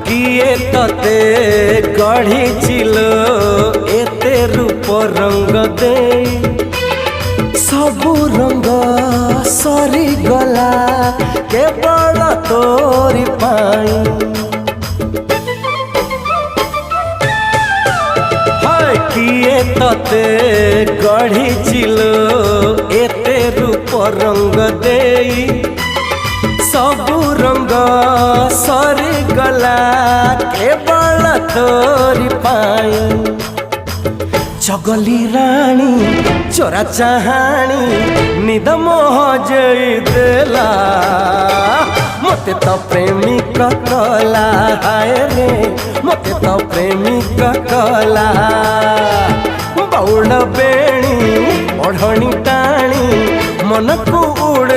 किए तते गढ़ी चिलो एते रूप रंग दे सबू रंग सरी गला केवल तोरी पाई हाय किए तते गढ़ी चिलो एते रूप रंग दे सबू रंग सरी गला केवल तोरी पाई चगली रानी चोरा चाहानी निद मोह जई देला मते तो प्रेमिक कला हाय रे मते तो प्रेमिक कला बाउल बेणी ओढ़णी टाणी मन को